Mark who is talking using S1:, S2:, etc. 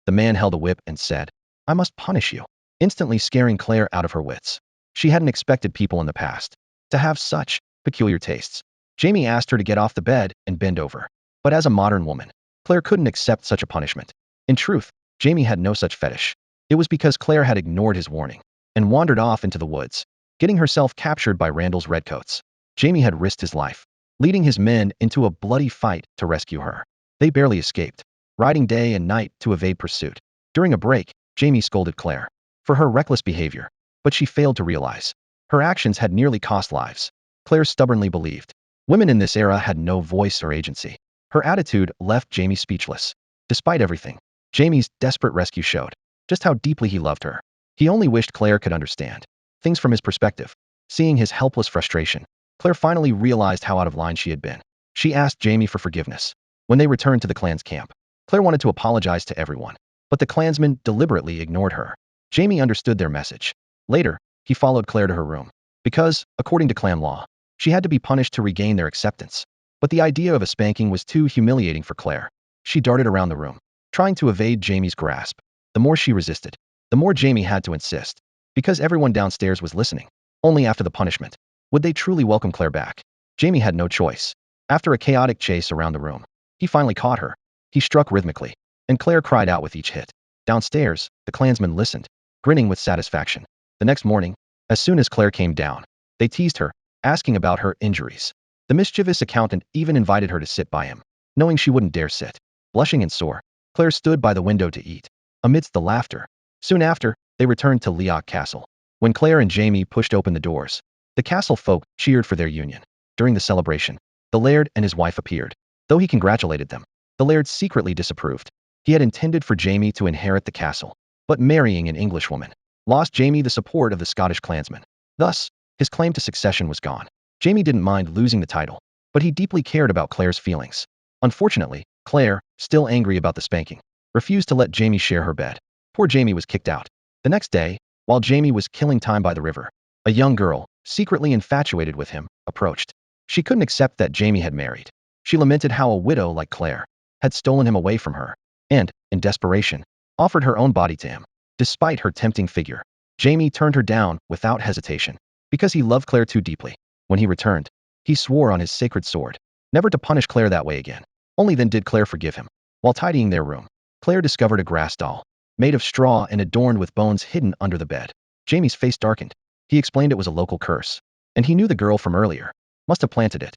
S1: The man held a whip and said, "I must punish you," instantly scaring Claire out of her wits. She hadn't expected people in the past to have such peculiar tastes. Jamie asked her to get off the bed and bend over. But as a modern woman, Claire couldn't accept such a punishment. In truth, Jamie had no such fetish. It was because Claire had ignored his warning and wandered off into the woods, getting herself captured by Randall's redcoats. Jamie had risked his life, leading his men into a bloody fight to rescue her. They barely escaped, riding day and night to evade pursuit. During a break, Jamie scolded Claire for her reckless behavior, but she failed to realize her actions had nearly cost lives. Claire stubbornly believed women in this era had no voice or agency. Her attitude left Jamie speechless. Despite everything, Jamie's desperate rescue showed just how deeply he loved her. He only wished Claire could understand things from his perspective. Seeing his helpless frustration, Claire finally realized how out of line she had been. She asked Jamie for forgiveness. When they returned to the clan's camp, Claire wanted to apologize to everyone, but the clansmen deliberately ignored her. Jamie understood their message. Later, he followed Claire to her room, because, according to clan law, she had to be punished to regain their acceptance. But the idea of a spanking was too humiliating for Claire. She darted around the room, trying to evade Jamie's grasp. The more she resisted, the more Jamie had to insist, because everyone downstairs was listening. Only after the punishment would they truly welcome Claire back. Jamie had no choice. After a chaotic chase around the room, he finally caught her. He struck rhythmically, and Claire cried out with each hit. Downstairs, the clansmen listened, grinning with satisfaction. The next morning, as soon as Claire came down, they teased her, asking about her injuries. The mischievous accountant even invited her to sit by him, knowing she wouldn't dare sit. Blushing and sore, Claire stood by the window to eat, amidst the laughter. Soon after, they returned to Leoch Castle. When Claire and Jamie pushed open the doors, the castle folk cheered for their union. During the celebration, the laird and his wife appeared. Though he congratulated them, the laird secretly disapproved. He had intended for Jamie to inherit the castle, but marrying an Englishwoman lost Jamie the support of the Scottish clansmen. Thus, his claim to succession was gone. Jamie didn't mind losing the title, but he deeply cared about Claire's feelings. Unfortunately, Claire, still angry about the spanking, refused to let Jamie share her bed. Poor Jamie was kicked out. The next day, while Jamie was killing time by the river, a young girl, secretly infatuated with him, approached. She couldn't accept that Jamie had married. She lamented how a widow like Claire had stolen him away from her, and, in desperation, offered her own body to him. Despite her tempting figure, Jamie turned her down without hesitation, because he loved Claire too deeply. When he returned, he swore on his sacred sword never to punish Claire that way again. Only then did Claire forgive him. While tidying their room, Claire discovered a grass doll, made of straw and adorned with bones hidden under the bed. Jamie's face darkened. He explained it was a local curse, and he knew the girl from earlier. Must have planted it.